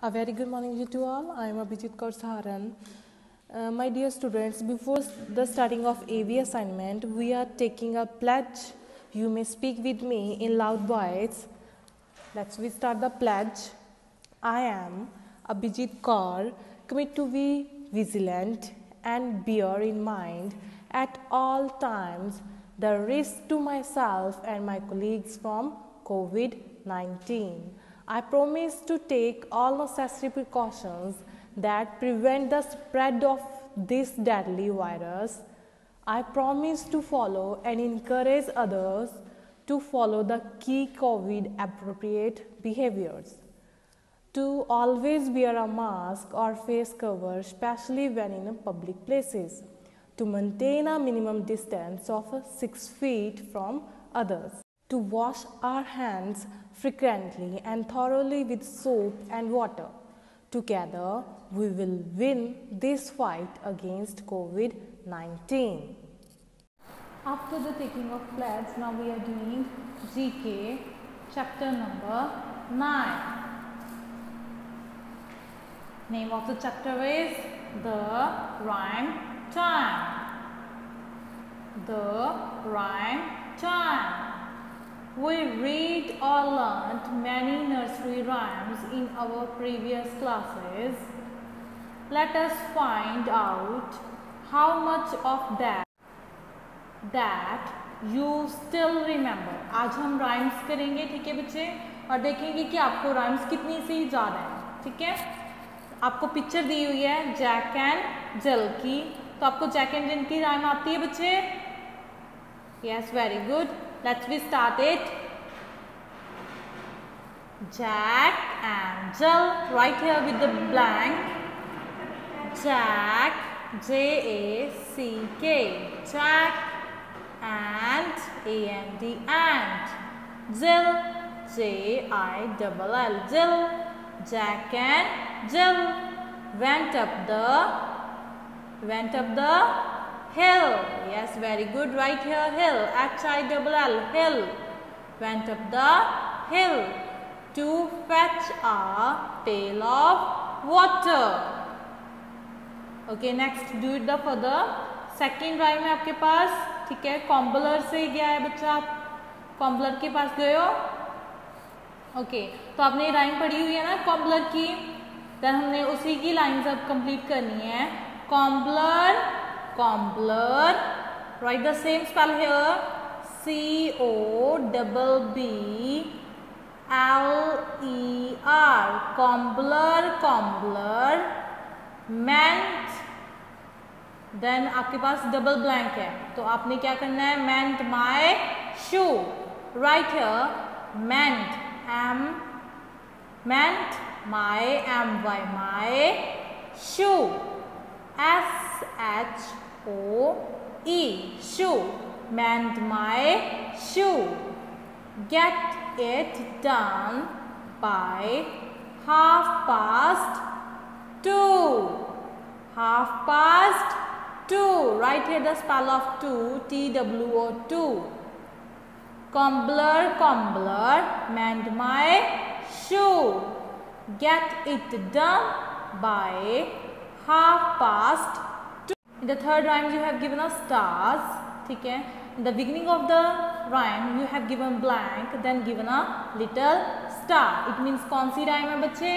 A very good morning to all. I am Abhijit Kaur Saharan. My dear students, before the starting of AV assignment, we are taking a pledge. You may speak with me in loud voice. Let's start the pledge. I am Abhijit Kaur, commit to be vigilant and bear in mind at all times the risk to myself and my colleagues from COVID-19. I promise to take all necessary precautions that prevent the spread of this deadly virus. I promise to follow and encourage others to follow the key COVID appropriate behaviors. To always wear a mask or face cover, especially when in public places. To maintain a minimum distance of 6 feet from others. To wash our hands frequently and thoroughly with soap and water. Together, we will win this fight against COVID-19. After the taking of pledge, now we are doing GK chapter number 9. Name of the chapter is The Rhyme Time. The Rhyme Time. We read or learnt many nursery rhymes in our previous classes. Let us find out how much of that you still remember. आज हम rhymes करेंगे, ठीक है बच्चे, और देखेंगे कि आपको rhymes कितनी से याद है, ठीक है। आपको पिक्चर दी हुई है जैक एंड जिल की, तो आपको जैक एंड जिल की राइम आती है बच्चे? Yes, very good. Let's we start it. Jack and Jill, right here with the blank. Jack, J-A-C-K, Jack, and A-N-D, and. Jill, J-I-L-L, Jill. Jack and Jill went up the hill. Yes, very good. Right here, hill. H-I-L-L, hill. Went up the hill to fetch a pail of water. Okay, next do it the further. Second rhyme है आपके पास, ठीक है. कॉम्बलर से गया है बच्चा, कॉम्बलर के पास गए हो. ओके, तो आपने राइम पढ़ी हुई है ना कॉम्बलर की, देन हमने उसी की लाइंस अब कंप्लीट करनी है. Cobbler, cobbler, right the same spell here, C-O-B-B-L-E-R, cobbler, cobbler, ment, then आपके पास डबल ब्लैंक है, तो आपने क्या करना है, meant my shoe. Right here meant, meant my, M-Y, my shoe. S-H-O-E, shoe, meant my shoe. Get it done by 2:30. 2:30. Right here the spell of two, T-W-O, 2. Cobbler, cobbler, mend my shoe. Get it done by 2:30. In the third rhyme you have given us stars, ठीक है. In the beginning of the rhyme you have given blank, then given a little star. It means कौन सी rhyme है बच्चे?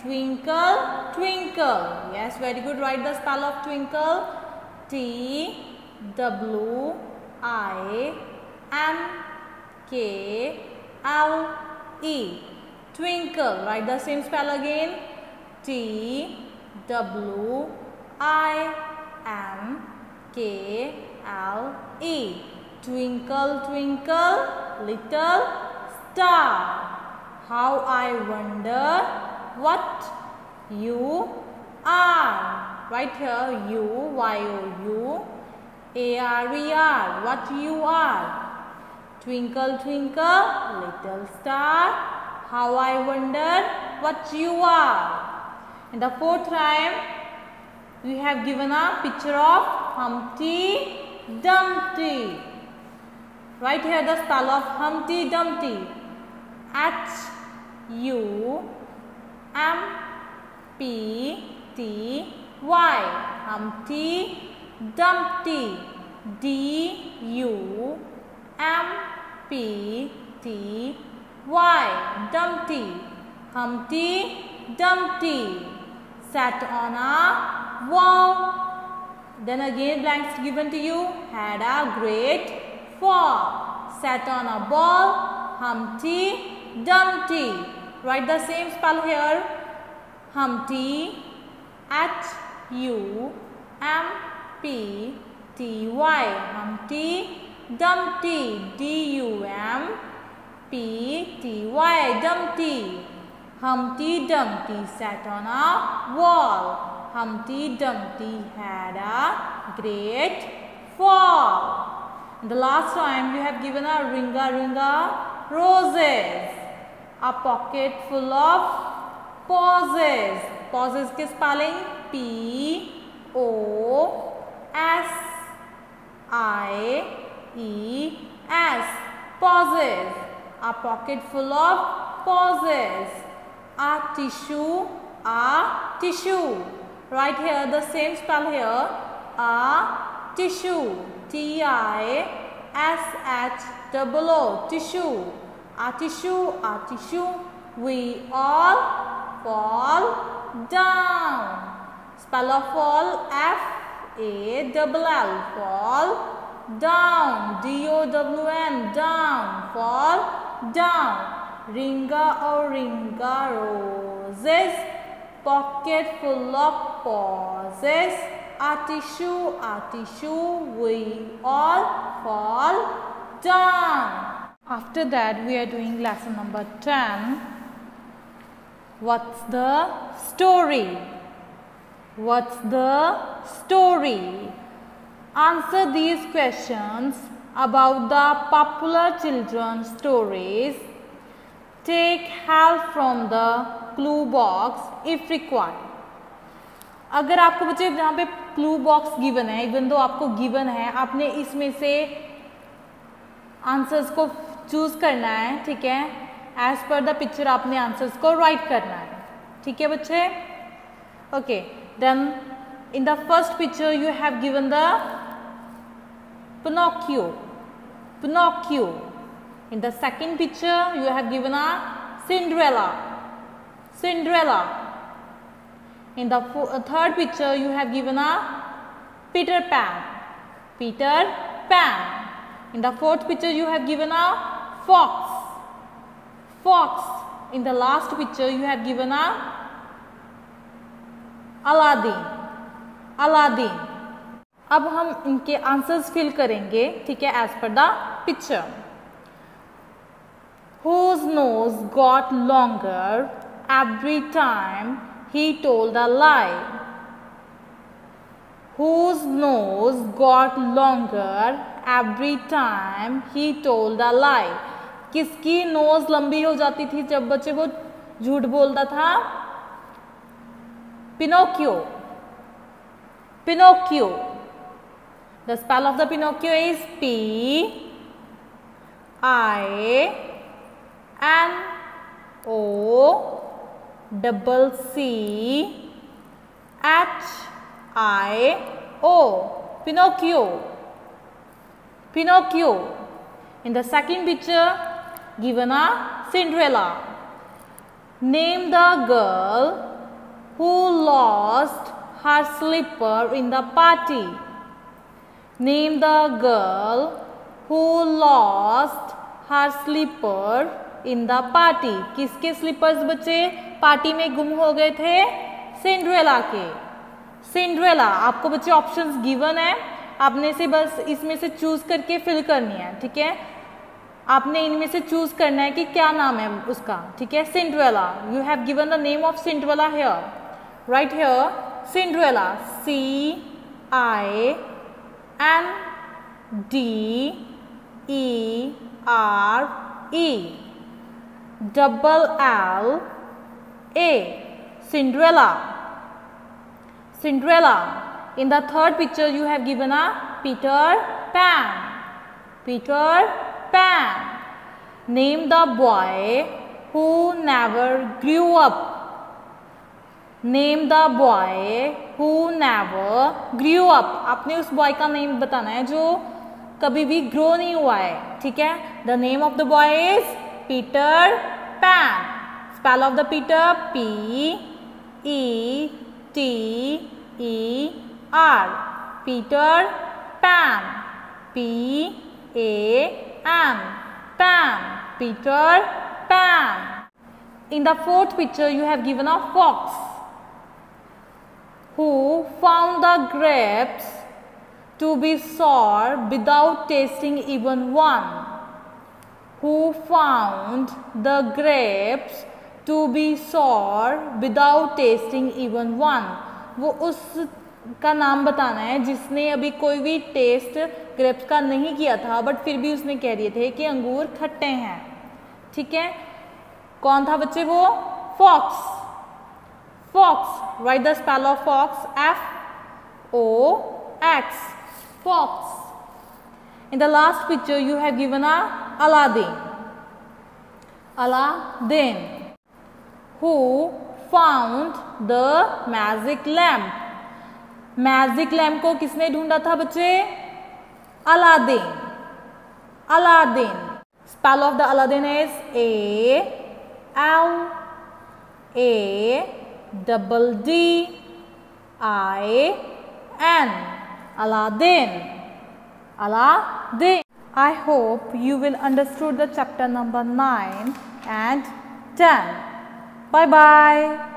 Twinkle, twinkle. Yes, very good. Write the spell of twinkle. T-W-I-N-K-L-E. Twinkle. Write the same spell again. T-W-I-N-K-L-E. Twinkle, twinkle, little star. How I wonder what you are. Right here, you, Y-O-U, A-R-E-R, what you are. Twinkle, twinkle, little star. How I wonder what you are. In the fourth rhyme, we have given a picture of Humpty Dumpty. Right here the spell of Humpty Dumpty. H-U-M P-T-Y. Humpty Dumpty. D-U-M-P-T-Y. Dumpty. Humpty Dumpty sat on a wall. Then again blanks given to you. Had a great fall. Sat on a ball. Humpty Dumpty. Write the same spell here. Humpty, H-U-M-P-T-Y. Humpty Dumpty. D-U-M-P-T-Y. Dumpty. Humpty Dumpty sat on a wall. Humpty Dumpty had a great fall. The last time you have given a ringa ringa roses. A pocket full of pauses. Pauses के spelling P-O-S-I-E-S. Pauses. A pocket full of pauses. A tissue. A tissue. Right here the same spell here. A tissue. T-I-S-H-O-O. Tissue. A tissue. A tissue. We all fall down. Spell of fall. F-A-L-L. Fall down. D-O-W-N. Down. Fall down. Ringa or ringa roses. Pocket full of pauses. A tissue, we all fall down. After that we are doing lesson number 10. What's the story? What's the story? Answer these questions about the popular children's stories. Take help from the clue box if required. अगर आपको बच्चे जहाँ पे clue box given है, even though आपको given है, आपने इसमें से आंसर्स को चूज करना है, ठीक है, एज पर द पिक्चर आपने आंसर्स को राइट करना है, ठीक है बच्चे. Okay, then in the first picture you have given the Pinocchio. In the second picture you have given a Cinderella. In the third picture you have given a Peter Pan. In the fourth picture you have given a fox. In the last picture you have given a Aladdin. अब हम इनके answers fill करेंगे, ठीक है, as per the picture. Whose nose got longer every time he told a lie? Whose nose got longer every time he told a lie? किसकी knows लंबी हो जाती थी जब बच्चे वो झूठ बोलता था? Pinocchio. The spell of the Pinocchio is P-I-N-O-C-C-H-I-O. Pinocchio. In the second picture, given a Cinderella. Name the girl who lost her slipper in the party. Name the girl who lost her slipper in the party. किसके slippers बच्चे party में गुम हो गए थे? Cinderella के. Cinderella. आपको बच्चे ऑप्शंस गिवन है, आपने से बस इसमें से चूज करके फिल करनी है, ठीक है. आपने इनमें से चूज करना है कि क्या नाम है उसका, ठीक है. Cinderella. You have given the name of Cinderella here. Right here Cinderella. C-I-N-D-E-R-E. double L-A. Cinderella. In the third picture you have given a Peter Pan. Name the boy who never grew up. Name the boy who never grew up, आपने उस boy का name बताना है जो कभी भी grow नहीं हुआ है, ठीक है। The name of the boy is Peter pan. Spell of the Peter P-E-T-E-R, Peter pan, P-A-N, pan, Peter pan. In the fourth picture you have given a fox who found the grapes to be sour without tasting even one. Who found the grapes to be sour without tasting even one. वो उसका नाम बताना है जिसने अभी कोई भी test grapes का नहीं किया था बट फिर भी उसने कह दिए थे कि अंगूर खट्टे हैं, ठीक है। कौन था बच्चे वो? Fox. Fox, right the spell of fox, F-O-X, fox. In the last picture you have given a Aladdin. Aladdin, who found the magic lamp. Magic lamp को किसने ढूंढा था बच्चे? Aladdin. Aladdin. Spell of the Aladdin is A-L-A-D-D-I-N, Aladdin. Aladdin. I hope you will understood the chapter number 9 and 10. Bye bye.